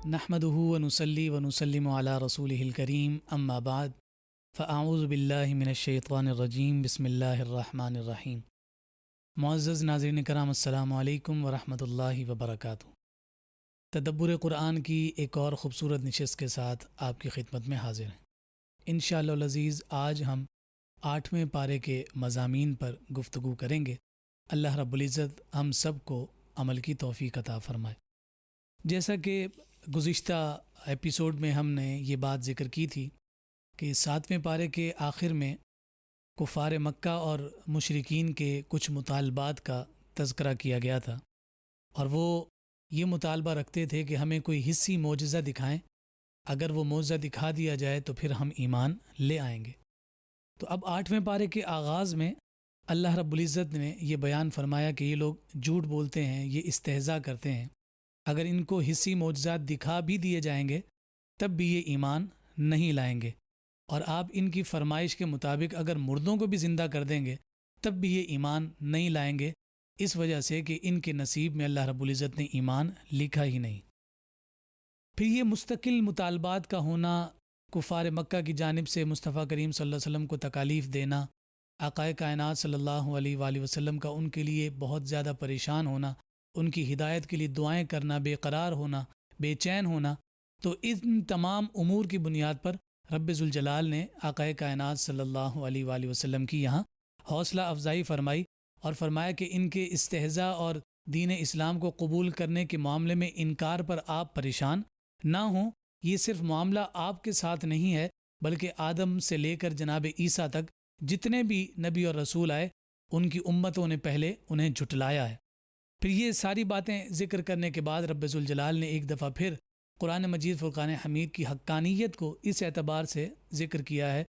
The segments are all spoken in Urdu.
نحمده ونصلي ونسلم على رسوله الكريم اما بعد فاعوذ باللہ من الشیطان الرجیم بسم اللہ الرحمن الرحیم۔ معزز ناظرین کرام، السلام علیکم ورحمۃ اللہ وبرکاتہ۔ تدبر قرآن کی ایک اور خوبصورت نشست کے ساتھ آپ کی خدمت میں حاضر ہیں۔ انشاءاللہ العزیز آج ہم 8ویں پارے کے مضامین پر گفتگو کریں گے۔ اللہ رب العزت ہم سب کو عمل کی توفیق عطا فرمائے۔ جیسا کہ گزشتہ ایپیسوڈ میں ہم نے یہ بات ذکر کی تھی کہ 7ویں پارے کے آخر میں کفار مکہ اور مشرکین کے کچھ مطالبات کا تذکرہ کیا گیا تھا، اور وہ یہ مطالبہ رکھتے تھے کہ ہمیں کوئی حصی معجزہ دکھائیں، اگر وہ معجزہ دکھا دیا جائے تو پھر ہم ایمان لے آئیں گے۔ تو اب 8ویں پارے کے آغاز میں اللہ رب العزت نے یہ بیان فرمایا کہ یہ لوگ جھوٹ بولتے ہیں، یہ استہزاء کرتے ہیں، اگر ان کو حصی معجزات دکھا بھی دیے جائیں گے تب بھی یہ ایمان نہیں لائیں گے، اور آپ ان کی فرمائش کے مطابق اگر مردوں کو بھی زندہ کر دیں گے تب بھی یہ ایمان نہیں لائیں گے، اس وجہ سے کہ ان کے نصیب میں اللہ رب العزت نے ایمان لکھا ہی نہیں۔ پھر یہ مستقل مطالبات کا ہونا، کفار مکہ کی جانب سے مصطفیٰ کریم صلی اللہ علیہ وسلم کو تکالیف دینا، آقائے کائنات صلی اللہ علیہ وآلہ وسلم کا ان کے لیے بہت زیادہ پریشان ہونا، ان کی ہدایت کے لیے دعائیں کرنا، بے قرار ہونا، بے چین ہونا، تو ان تمام امور کی بنیاد پر رب ذوالجلال نے آقائے کائنات صلی اللہ علیہ وآلہ وسلم کی یہاں حوصلہ افزائی فرمائی اور فرمایا کہ ان کے استہزاء اور دین اسلام کو قبول کرنے کے معاملے میں انکار پر آپ پریشان نہ ہوں۔ یہ صرف معاملہ آپ کے ساتھ نہیں ہے، بلکہ آدم سے لے کر جناب عیسیٰ تک جتنے بھی نبی اور رسول آئے ان کی امتوں نے پہلے انہیں جھٹلایا ہے۔ پھر یہ ساری باتیں ذکر کرنے کے بعد رب ذوالجلال نے ایک دفعہ پھر قرآن مجید فرقان حمید کی حقانیت کو اس اعتبار سے ذکر کیا ہے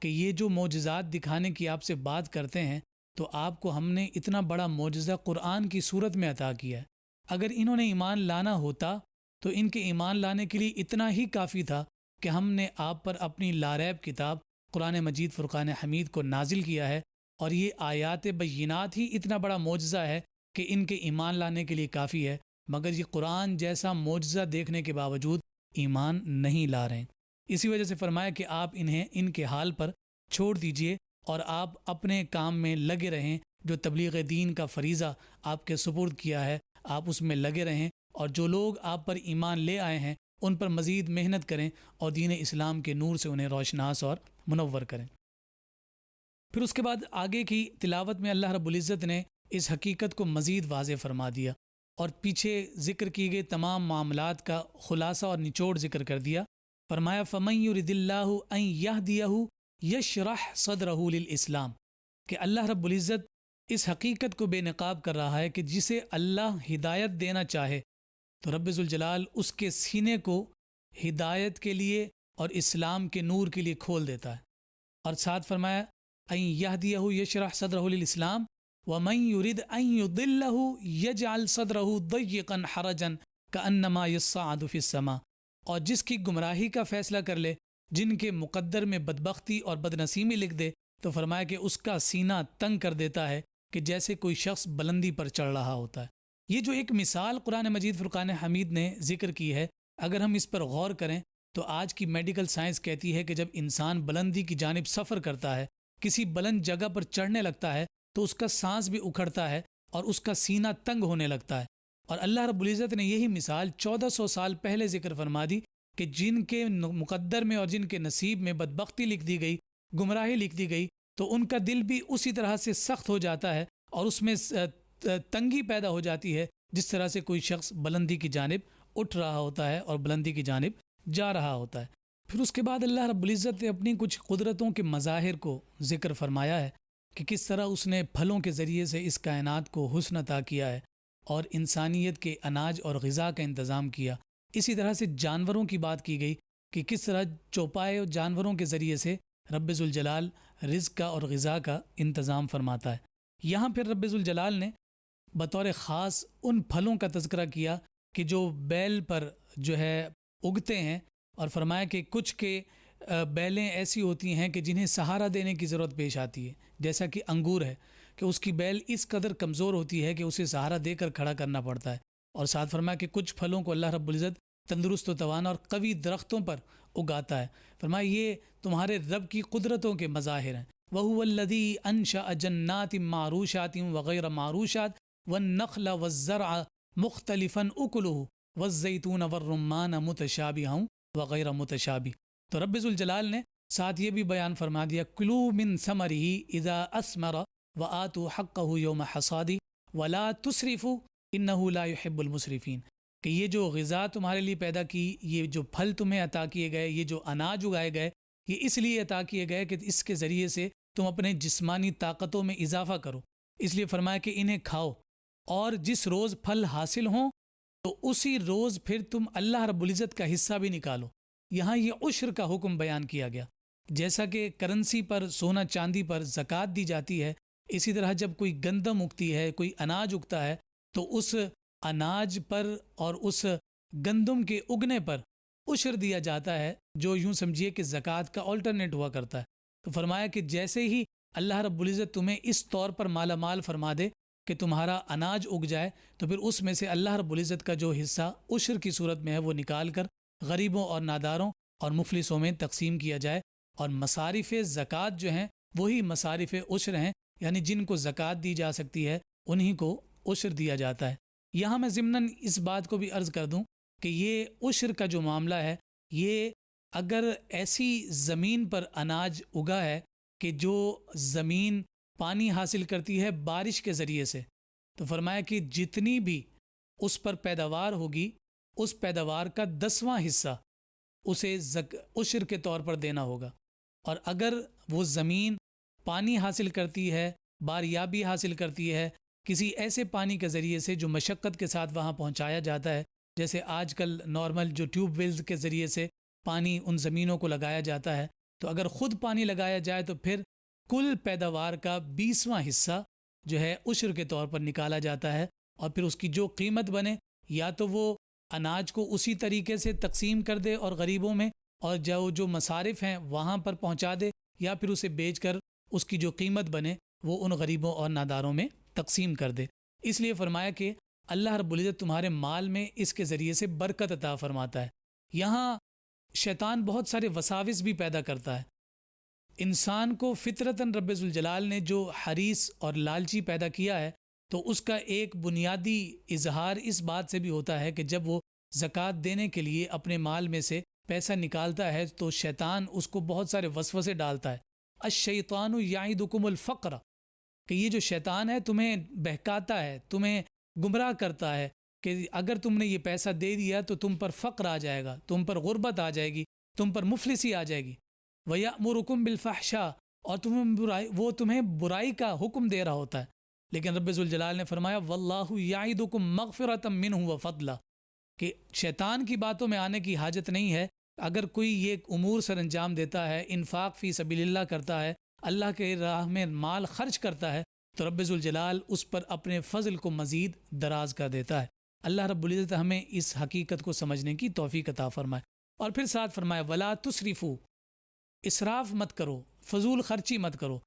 کہ یہ جو معجزات دکھانے کی آپ سے بات کرتے ہیں تو آپ کو ہم نے اتنا بڑا معجزہ قرآن کی صورت میں عطا کیا ہے، اگر انہوں نے ایمان لانا ہوتا تو ان کے ایمان لانے کے لیے اتنا ہی کافی تھا کہ ہم نے آپ پر اپنی لاریب کتاب قرآن مجید فرقان حمید کو نازل کیا ہے، اور یہ آیات بینات ہی اتنا بڑا معجزہ ہے کہ ان کے ایمان لانے کے لیے کافی ہے، مگر یہ قرآن جیسا معجزہ دیکھنے کے باوجود ایمان نہیں لا رہے ہیں۔ اسی وجہ سے فرمایا کہ آپ انہیں ان کے حال پر چھوڑ دیجئے اور آپ اپنے کام میں لگے رہیں، جو تبلیغ دین کا فریضہ آپ کے سپرد کیا ہے آپ اس میں لگے رہیں، اور جو لوگ آپ پر ایمان لے آئے ہیں ان پر مزید محنت کریں اور دین اسلام کے نور سے انہیں روشناس اور منور کریں۔ پھر اس کے بعد آگے کی تلاوت میں اللہ رب العزت نے اس حقیقت کو مزید واضح فرما دیا اور پیچھے ذکر کی گئی تمام معاملات کا خلاصہ اور نچوڑ ذکر کر دیا۔ فرمایا فَمَن يُرِدِ اللَّهُ أَن يَهْدِيَهُ يَشْرَحْ صَدْرَهُ لِلْإِسْلَامِ، کہ اللہ رب العزت اس حقیقت کو بے نقاب کر رہا ہے کہ جسے اللہ ہدایت دینا چاہے تو رب ذوالجلال اس کے سینے کو ہدایت کے لیے اور اسلام کے نور کے لیے کھول دیتا ہے، اور ساتھ فرمایا أَن يَهْدِيَهُ يَشْرَحْ صَدْرَهُ لِلْإِسْلَامِ وَمَن يُرِدْ أَن يُضِلَّهُ يَجْعَلْ صَدْرَهُ ضَيِّقًا حَرَجًا كَأَنَّمَا يَصَّعَّدُ فِي السَّمَاءِ، اور جس کی گمراہی کا فیصلہ کر لے، جن کے مقدر میں بدبختی اور بدنصیبی لکھ دے، تو فرمایا کہ اس کا سینہ تنگ کر دیتا ہے کہ جیسے کوئی شخص بلندی پر چڑھ رہا ہوتا ہے۔ یہ جو ایک مثال قرآن مجید فرقان حمید نے ذکر کی ہے، اگر ہم اس پر غور کریں تو آج کی میڈیکل سائنس کہتی ہے کہ جب انسان بلندی کی جانب سفر کرتا ہے، کسی بلند جگہ پر چڑھنے لگتا ہے تو اس کا سانس بھی اکھڑتا ہے اور اس کا سینہ تنگ ہونے لگتا ہے، اور اللہ رب العزت نے یہی مثال 1400 سال پہلے ذکر فرما دی کہ جن کے مقدر میں اور جن کے نصیب میں بدبختی لکھ دی گئی، گمراہی لکھ دی گئی، تو ان کا دل بھی اسی طرح سے سخت ہو جاتا ہے اور اس میں تنگی پیدا ہو جاتی ہے جس طرح سے کوئی شخص بلندی کی جانب اٹھ رہا ہوتا ہے اور بلندی کی جانب جا رہا ہوتا ہے۔ پھر اس کے بعد اللہ رب العزت نے اپنی کچھ قدرتوں کے مظاہر کو ذکر فرمایا ہے کہ کس طرح اس نے پھلوں کے ذریعے سے اس کائنات کو حسن عطا کیا ہے اور انسانیت کے اناج اور غذا کا انتظام کیا۔ اسی طرح سے جانوروں کی بات کی گئی کہ کس طرح چوپائے جانوروں کے ذریعے سے رب ذوالجلال رزق کا اور غذا کا انتظام فرماتا ہے۔ یہاں پھر رب ذوالجلال نے بطور خاص ان پھلوں کا تذکرہ کیا کہ جو بیل پر جو ہے اگتے ہیں، اور فرمایا کہ کچھ کے بیلیں ایسی ہوتی ہیں کہ جنہیں سہارا دینے کی ضرورت پیش آتی ہے، جیسا کہ انگور ہے کہ اس کی بیل اس قدر کمزور ہوتی ہے کہ اسے سہارا دے کر کھڑا کرنا پڑتا ہے، اور ساتھ فرمایا کہ کچھ پھلوں کو اللہ رب العزت تندرست و توانا اور قوی درختوں پر اگاتا ہے۔ فرمایا یہ تمہارے رب کی قدرتوں کے مظاہر ہیں۔ وَهُوَ الَّذِي أَنشَأَ جَنَّاتٍ مَّعْرُوشَاتٍ وَغَيْرَ مَعْرُوشَاتٍ وَالنَّخْلَ وَالزَّرْعَ مُخْتَلِفًا أُكُلُهُ وَالزَّيْتُونَ وَالرُّمَّانَ مُتَشَابِهًا وَغَيْرَ مُتَشَابِهٍ۔ تو رب ذوالجلال نے ساتھ یہ بھی بیان فرما دیا، کُلُوا مِن ثَمَرِهِ إِذَا أَثْمَرَ وَآتُوا حَقَّهُ يَوْمَ حَصَادِهِ وَلَا تُسْرِفُوا إِنَّهُ لَا يُحِبُّ الْمُسْرِفِينَ، کہ یہ جو غذا تمہارے لیے پیدا کی، یہ جو پھل تمہیں عطا کیے گئے، یہ جو اناج اگائے گئے، یہ اس لیے عطا کیے گئے کہ اس کے ذریعے سے تم اپنے جسمانی طاقتوں میں اضافہ کرو۔ اس لیے فرمایا کہ انہیں کھاؤ، اور جس روز پھل حاصل ہوں تو اسی روز پھر تم اللہ رب العزت کا حصہ بھی نکالو۔ یہاں یہ عشر کا حکم بیان کیا گیا، جیسا کہ کرنسی پر، سونا چاندی پر زکوٰۃ دی جاتی ہے، اسی طرح جب کوئی گندم اگتی ہے، کوئی اناج اگتا ہے، تو اس اناج پر اور اس گندم کے اگنے پر عشر دیا جاتا ہے، جو یوں سمجھیے کہ زکوٰۃ کا آلٹرنیٹ ہوا کرتا ہے۔ تو فرمایا کہ جیسے ہی اللہ رب العزت تمہیں اس طور پر مالا مال فرما دے کہ تمہارا اناج اگ جائے، تو پھر اس میں سے اللہ رب العزت کا جو حصہ عشر کی صورت میں ہے وہ نکال کر غریبوں اور ناداروں اور مفلسوں میں تقسیم کیا جائے۔ اور مصارف زکوٰۃ جو ہیں وہی مصارف عشر ہیں، یعنی جن کو زکوٰۃ دی جا سکتی ہے انہی کو عشر دیا جاتا ہے۔ یہاں میں ضمناً اس بات کو بھی عرض کر دوں کہ یہ عشر کا جو معاملہ ہے، یہ اگر ایسی زمین پر اناج اگا ہے کہ جو زمین پانی حاصل کرتی ہے بارش کے ذریعے سے، تو فرمایا کہ جتنی بھی اس پر پیداوار ہوگی، اس پیداوار کا 10واں حصہ اسے عشر کے طور پر دینا ہوگا۔ اور اگر وہ زمین پانی حاصل کرتی ہے، باریابی حاصل کرتی ہے کسی ایسے پانی کے ذریعے سے جو مشقت کے ساتھ وہاں پہنچایا جاتا ہے، جیسے آج کل نارمل جو ٹیوب ویلز کے ذریعے سے پانی ان زمینوں کو لگایا جاتا ہے، تو اگر خود پانی لگایا جائے تو پھر کل پیداوار کا 20واں حصہ جو ہے عشر کے طور پر نکالا جاتا ہے، اور پھر اس کی جو قیمت بنے، یا تو وہ اناج کو اسی طریقے سے تقسیم کر دے اور غریبوں میں، اور جو مصارف ہیں وہاں پر پہنچا دے، یا پھر اسے بیچ کر اس کی جو قیمت بنے وہ ان غریبوں اور ناداروں میں تقسیم کر دے۔ اس لیے فرمایا کہ اللہ رب العزت تمہارے مال میں اس کے ذریعے سے برکت عطا فرماتا ہے۔ یہاں شیطان بہت سارے وساوس بھی پیدا کرتا ہے۔ انسان کو فطرتاً رب ذوالجلال نے جو حریص اور لالچی پیدا کیا ہے، تو اس کا ایک بنیادی اظہار اس بات سے بھی ہوتا ہے کہ جب وہ زکوٰۃ دینے کے لیے اپنے مال میں سے پیسہ نکالتا ہے تو شیطان اس کو بہت سارے وسوسے ڈالتا ہے۔ الشیطان یعدکم الفقر، کہ یہ جو شیطان ہے تمہیں بہکاتا ہے، تمہیں گمراہ کرتا ہے کہ اگر تم نے یہ پیسہ دے دیا تو تم پر فقر آ جائے گا، تم پر غربت آ جائے گی، تم پر مفلسی آ جائے گی۔ وَيَأْمُرُكُمْ بِالْفَحْشَاءِ، اور وہ تمہیں برائی کا حکم دے رہا ہوتا ہے۔ لیکن رب ذوالجلال نے فرمایا وَاللَّهُ يَعِدُكُمْ مَغْفِرَةً مِّنْهُ وَفَضْلًا، کہ شیطان کی باتوں میں آنے کی حاجت نہیں ہے۔ اگر کوئی یہ امور سر انجام دیتا ہے، انفاق فی سبیل اللہ کرتا ہے، اللہ کے راہ میں مال خرچ کرتا ہے، تو رب ذوالجلال اس پر اپنے فضل کو مزید دراز کر دیتا ہے۔ اللہ رب العزت ہمیں اس حقیقت کو سمجھنے کی توفیق عطا فرمائے۔ اور پھر ساتھ فرمایا وَلَا تُسْرِفُوا، اسراف مت کرو، فضول خرچی مت کرو،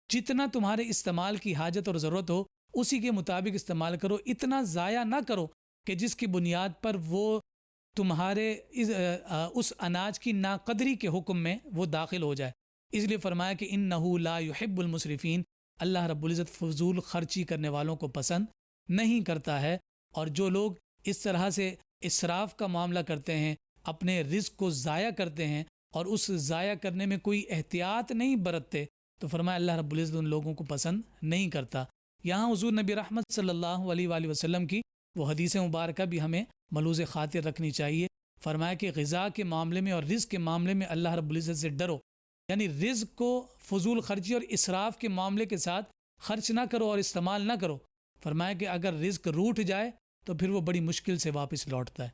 جتنا تمہارے استعمال کی حاجت اور ضرورت ہو اسی کے مطابق استعمال کرو، اتنا ضائع نہ کرو کہ جس کی بنیاد پر وہ تمہارے اس اناج کی ناقدری کے حکم میں وہ داخل ہو جائے۔ اس لیے فرمایا کہ انہ لا یحب المسرفین، اللہ رب العزت فضول خرچی کرنے والوں کو پسند نہیں کرتا ہے۔ اور جو لوگ اس طرح سے اسراف کا معاملہ کرتے ہیں، اپنے رزق کو ضائع کرتے ہیں اور اس ضائع کرنے میں کوئی احتیاط نہیں برتتے، تو فرمایا اللہ رب العزت ان لوگوں کو پسند نہیں کرتا۔ یہاں حضور نبی رحمت صلی اللہ علیہ وآلہ وسلم کی وہ حدیث مبارکہ بھی ہمیں ملوز خاطر رکھنی چاہیے۔ فرمایا کہ غذا کے معاملے میں اور رزق کے معاملے میں اللہ رب العزت سے ڈرو، یعنی رزق کو فضول خرچی اور اسراف کے معاملے کے ساتھ خرچ نہ کرو اور استعمال نہ کرو۔ فرمایا کہ اگر رزق روٹ جائے تو پھر وہ بڑی مشکل سے واپس لوٹتا ہے۔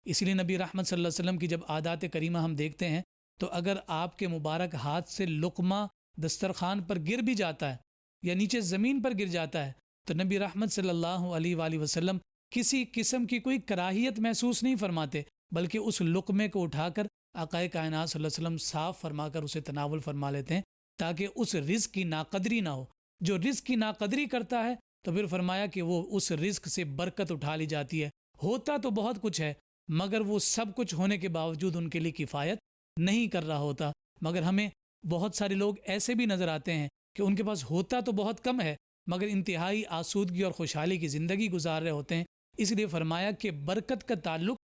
اسی لیے نبی رحمت صلی اللہ علیہ وسلم کی جب عادات کریمہ ہم دیکھتے ہیں تو اگر آپ کے مبارک ہاتھ سے لقمہ دسترخوان پر گر بھی جاتا ہے یا نیچے زمین پر گر جاتا ہے تو نبی رحمت صلی اللہ علیہ وآلہ وسلم کسی قسم کی کوئی کراہیت محسوس نہیں فرماتے، بلکہ اس لقمے کو اٹھا کر آقا کائنات صلی اللہ علیہ وسلم صاف فرما کر اسے تناول فرما لیتے ہیں تاکہ اس رزق کی ناقدری نہ ہو۔ جو رزق کی ناقدری کرتا ہے تو پھر فرمایا کہ وہ اس رزق سے برکت اٹھا لی جاتی ہے۔ ہوتا تو بہت کچھ ہے مگر وہ سب کچھ ہونے کے باوجود ان کے لیے کفایت نہیں کر رہا ہوتا. مگر ہمیں بہت سارے لوگ ایسے بھی نظر آتے ہیں کہ ان کے پاس ہوتا تو بہت کم ہے مگر انتہائی آسودگی اور خوشحالی کی زندگی گزار رہے ہوتے ہیں. اس لیے فرمایا کہ برکت کا تعلق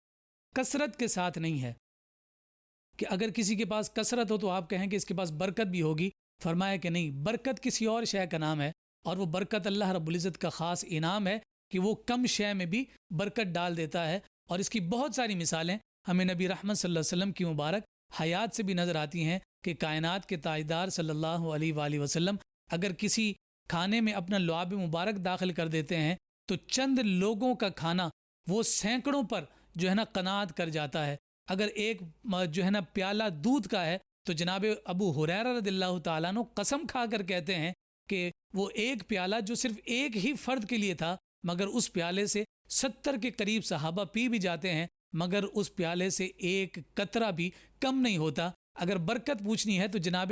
کثرت کے ساتھ نہیں ہے کہ اگر کسی کے پاس کثرت ہو تو آپ کہیں کہ اس کے پاس برکت بھی ہوگی. فرمایا کہ نہیں، برکت کسی اور شے کا نام ہے، اور وہ برکت اللہ رب العزت کا خاص انعام ہے کہ وہ کم شے میں بھی برکت ڈال دیتا ہے. اور اس کی بہت ساری مثالیں ہمیں نبی رحمت صلی اللہ علیہ وسلم کی مبارک حیات سے بھی نظر آتی ہیں کہ کائنات کے تاجدار صلی اللہ علیہ وآلہ وسلم اگر کسی کھانے میں اپنا لعاب مبارک داخل کر دیتے ہیں تو چند لوگوں کا کھانا وہ سینکڑوں پر جو ہے نا قناعت کر جاتا ہے. اگر ایک جو ہے نا پیالہ دودھ کا ہے تو جناب ابو ہریرہ رضی اللہ تعالیٰ عنہ قسم کھا کر کہتے ہیں کہ وہ ایک پیالہ جو صرف ایک ہی فرد کے لیے تھا مگر اس پیالے سے 70 کے قریب صحابہ پی بھی جاتے ہیں مگر اس پیالے سے ایک قطرہ بھی کم نہیں ہوتا. اگر برکت پوچھنی ہے تو جناب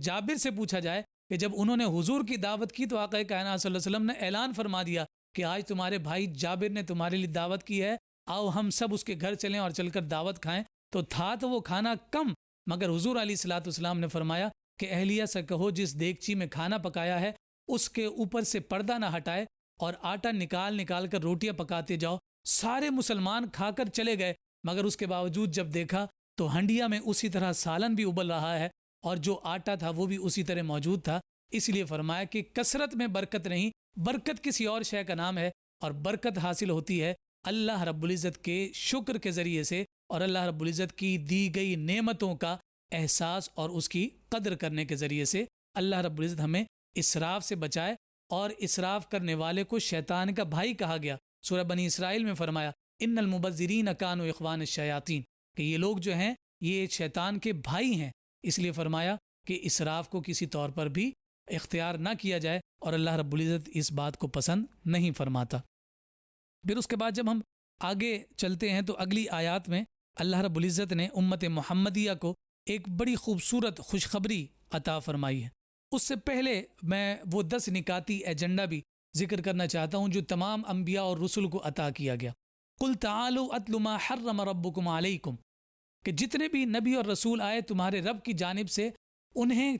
جابر سے پوچھا جائے کہ جب انہوں نے حضور کی دعوت کی تو آقا کائنات صلی اللہ علیہ وسلم نے اعلان فرما دیا کہ آج تمہارے بھائی جابر نے تمہارے لیے دعوت کی ہے، آؤ ہم سب اس کے گھر چلیں اور چل کر دعوت کھائیں. تو تھا تو وہ کھانا کم مگر حضور علیہ الصلوۃ والسلام نے فرمایا کہ اہلیہ سے کہو جس دیگچی میں کھانا پکایا ہے اس کے اوپر سے پردہ نہ ہٹائے اور آٹا نکال نکال کر روٹیاں پکاتے جاؤ. سارے مسلمان کھا کر چلے گئے مگر اس کے باوجود جب دیکھا تو ہنڈیا میں اسی طرح سالن بھی ابل رہا ہے اور جو آٹا تھا وہ بھی اسی طرح موجود تھا. اس لیے فرمایا کہ کثرت میں برکت نہیں، برکت کسی اور شے کا نام ہے، اور برکت حاصل ہوتی ہے اللہ رب العزت کے شکر کے ذریعے سے اور اللہ رب العزت کی دی گئی نعمتوں کا احساس اور اس کی قدر کرنے کے ذریعے سے. اللہ رب العزت ہمیں اسراف سے بچائے، اور اسراف کرنے والے کو شیطان کا بھائی کہا گیا. سورہ بنی اسرائیل میں فرمایا ان المبذرین کانوا اخوان الشیاطین، کہ یہ لوگ جو ہیں یہ شیطان کے بھائی ہیں. اس لیے فرمایا کہ اسراف کو کسی طور پر بھی اختیار نہ کیا جائے اور اللہ رب العزت اس بات کو پسند نہیں فرماتا. پھر اس کے بعد جب ہم آگے چلتے ہیں تو اگلی آیات میں اللہ رب العزت نے امت محمدیہ کو ایک بڑی خوبصورت خوشخبری عطا فرمائی ہے. اس سے پہلے میں وہ 10 نکاتی ایجنڈا بھی ذکر کرنا چاہتا ہوں جو تمام انبیاء اور رسل کو عطا کیا گیا. قل تعالوا اتل ما حرم ربکم علیکم، کہ جتنے بھی نبی اور رسول آئے تمہارے رب کی جانب سے انہیں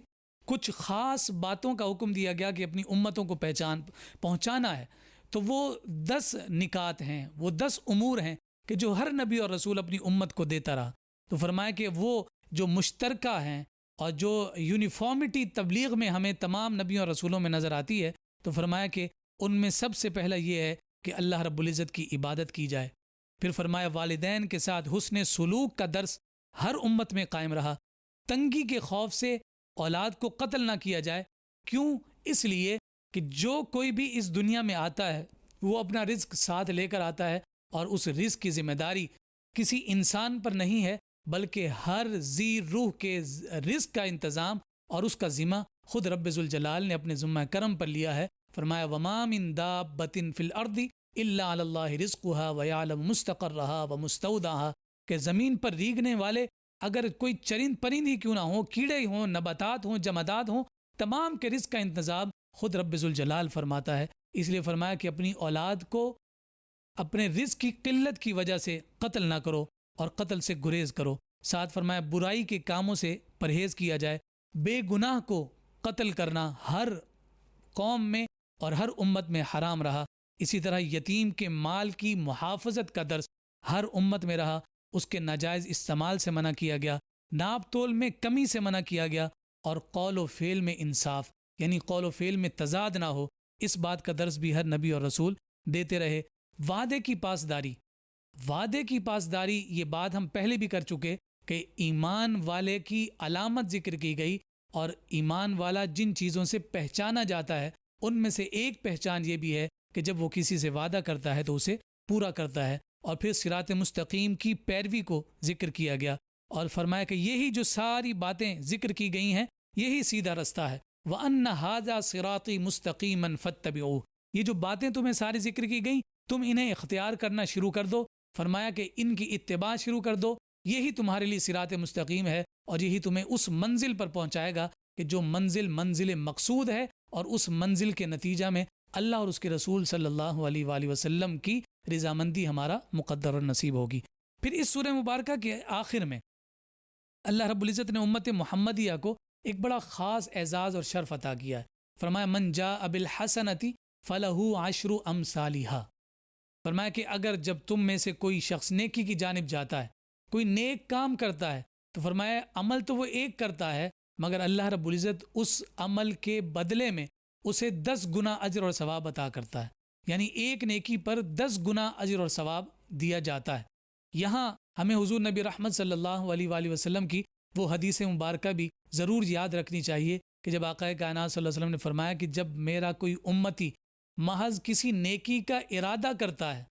کچھ خاص باتوں کا حکم دیا گیا کہ اپنی امتوں کو پہنچانا ہے. تو وہ 10 نکات ہیں، وہ 10 امور ہیں کہ جو ہر نبی اور رسول اپنی امت کو دیتا رہا. تو فرمایا کہ وہ جو مشترکہ ہیں اور جو یونیفارمٹی تبلیغ میں ہمیں تمام نبیوں اور رسولوں میں نظر آتی ہے، تو فرمایا کہ ان میں سب سے پہلا یہ ہے کہ اللہ رب العزت کی عبادت کی جائے. پھر فرمایا والدین کے ساتھ حسن سلوک کا درس ہر امت میں قائم رہا. تنگی کے خوف سے اولاد کو قتل نہ کیا جائے. کیوں؟ اس لیے کہ جو کوئی بھی اس دنیا میں آتا ہے وہ اپنا رزق ساتھ لے کر آتا ہے، اور اس رزق کی ذمہ داری کسی انسان پر نہیں ہے بلکہ ہر ذی روح کے رزق کا انتظام اور اس کا ذمہ خود رب ذوالجلال نے اپنے ذمہ کرم پر لیا ہے. فرمایا وما من دابۃ فی الارض الا علی اللہ رزقها ویعلم مستقرها ومستودعها، کہ زمین پر ریگنے والے اگر کوئی چرند پرند ہی کیوں نہ ہوں، کیڑے ہوں، نباتات ہوں، جمادات ہوں، تمام کے رزق کا انتظام خود رب ذوالجلال فرماتا ہے. اس لیے فرمایا کہ اپنی اولاد کو اپنے رزق کی قلت کی وجہ سے قتل نہ کرو اور قتل سے گریز کرو. ساتھ فرمایا برائی کے کاموں سے پرہیز کیا جائے. بے گناہ کو قتل کرنا ہر قوم میں اور ہر امت میں حرام رہا. اسی طرح یتیم کے مال کی محافظت کا درس ہر امت میں رہا. اس کے ناجائز استعمال سے منع کیا گیا، ناپ تول میں کمی سے منع کیا گیا، اور قول و فعل میں انصاف، یعنی قول و فعل میں تضاد نہ ہو، اس بات کا درس بھی ہر نبی اور رسول دیتے رہے. وعدے کی پاسداری، وعدے کی پاسداری یہ بات ہم پہلے بھی کر چکے کہ ایمان والے کی علامت ذکر کی گئی، اور ایمان والا جن چیزوں سے پہچانا جاتا ہے ان میں سے ایک پہچان یہ بھی ہے کہ جب وہ کسی سے وعدہ کرتا ہے تو اسے پورا کرتا ہے. اور پھر صراط مستقیم کی پیروی کو ذکر کیا گیا اور فرمایا کہ یہی جو ساری باتیں ذکر کی گئی ہیں یہی سیدھا رستہ ہے. وَأَنَّ هَذَا صِرَاطِي مُسْتَقِيمًا فَاتَّبِعُوهُ، یہ جو باتیں تمہیں ساری ذکر کی گئیں تم انہیں اختیار کرنا شروع کر دو. فرمایا کہ ان کی اتباع شروع کر دو، یہی تمہارے لیے صراط مستقیم ہے، اور یہی تمہیں اس منزل پر پہنچائے گا کہ جو منزل مقصود ہے، اور اس منزل کے نتیجہ میں اللہ اور اس کے رسول صلی اللہ علیہ وآلہ وسلم کی رضامندی ہمارا مقدر اور نصیب ہوگی۔ پھر اس سورہ مبارکہ کے آخر میں اللہ رب العزت نے امت محمدیہ کو ایک بڑا خاص اعزاز اور شرف عطا کیا ہے۔ فرمایا من جاء بالحسنۃ فلہ عشر امثالھا، فرمایا کہ اگر جب تم میں سے کوئی شخص نیکی کی جانب جاتا ہے، کوئی نیک کام کرتا ہے، تو فرمایا عمل تو وہ ایک کرتا ہے مگر اللہ رب العزت اس عمل کے بدلے میں اسے 10 گنا اجر اور ثواب عطا کرتا ہے، یعنی ایک نیکی پر 10 گنا اجر اور ثواب دیا جاتا ہے۔ یہاں ہمیں حضور نبی رحمت صلی اللہ علیہ وآلہ وسلم کی وہ حدیث مبارکہ بھی ضرور یاد رکھنی چاہیے کہ جب آقا کائنات صلی اللہ علیہ وسلم نے فرمایا کہ جب میرا کوئی امتی محض کسی نیکی کا ارادہ کرتا ہے،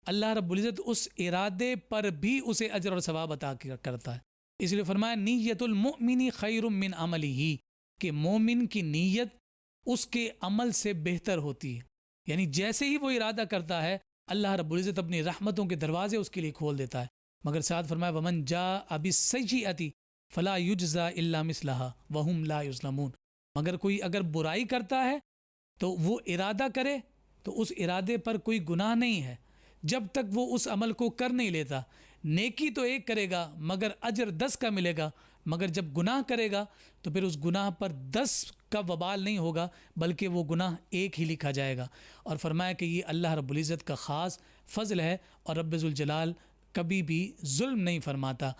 اللہ رب العزت اس ارادے پر بھی اسے اجر اور ثواب عطا کرتا ہے۔ اس لیے فرمایا نیت المؤمن خیر من عملہ، کہ مومن کی نیت اس کے عمل سے بہتر ہوتی ہے، یعنی جیسے ہی وہ ارادہ کرتا ہے اللہ رب العزت اپنی رحمتوں کے دروازے اس کے لیے کھول دیتا ہے۔ مگر ساتھ فرمایا ومن جاء بالسیئۃ فلا یجزا الا مثلھا وہم لا یظلمون، مگر کوئی اگر برائی کرتا ہے تو وہ ارادہ کرے تو اس ارادے پر کوئی گناہ نہیں ہے جب تک وہ اس عمل کو کر نہیں لیتا۔ نیکی تو ایک کرے گا مگر اجر 10 کا ملے گا، مگر جب گناہ کرے گا تو پھر اس گناہ پر 10 کا وبال نہیں ہوگا بلکہ وہ گناہ ایک ہی لکھا جائے گا۔ اور فرمایا کہ یہ اللہ رب العزت کا خاص فضل ہے، اور رب ذوالجلال کبھی بھی ظلم نہیں فرماتا۔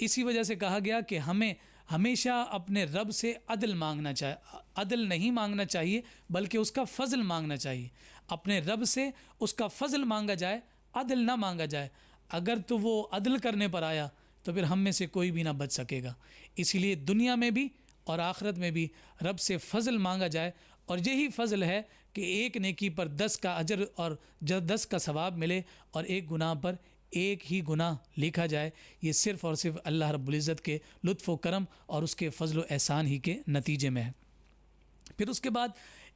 اسی وجہ سے کہا گیا کہ ہمیں ہمیشہ اپنے رب سے عدل مانگنا چاہیے، عدل نہیں مانگنا چاہیے بلکہ اس کا فضل مانگنا چاہیے۔ اپنے رب سے اس کا فضل مانگا جائے، عدل نہ مانگا جائے۔ اگر تو وہ عدل کرنے پر آیا تو پھر ہم میں سے کوئی بھی نہ بچ سکے گا۔ اسی لیے دنیا میں بھی اور آخرت میں بھی رب سے فضل مانگا جائے، اور یہی فضل ہے کہ ایک نیکی پر 10 کا اجر اور 10 کا ثواب ملے، اور ایک گناہ پر ایک ہی گناہ لکھا جائے۔ یہ صرف اور صرف اللہ رب العزت کے لطف و کرم اور اس کے فضل و احسان ہی کے نتیجے میں ہے۔ پھر اس کے بعد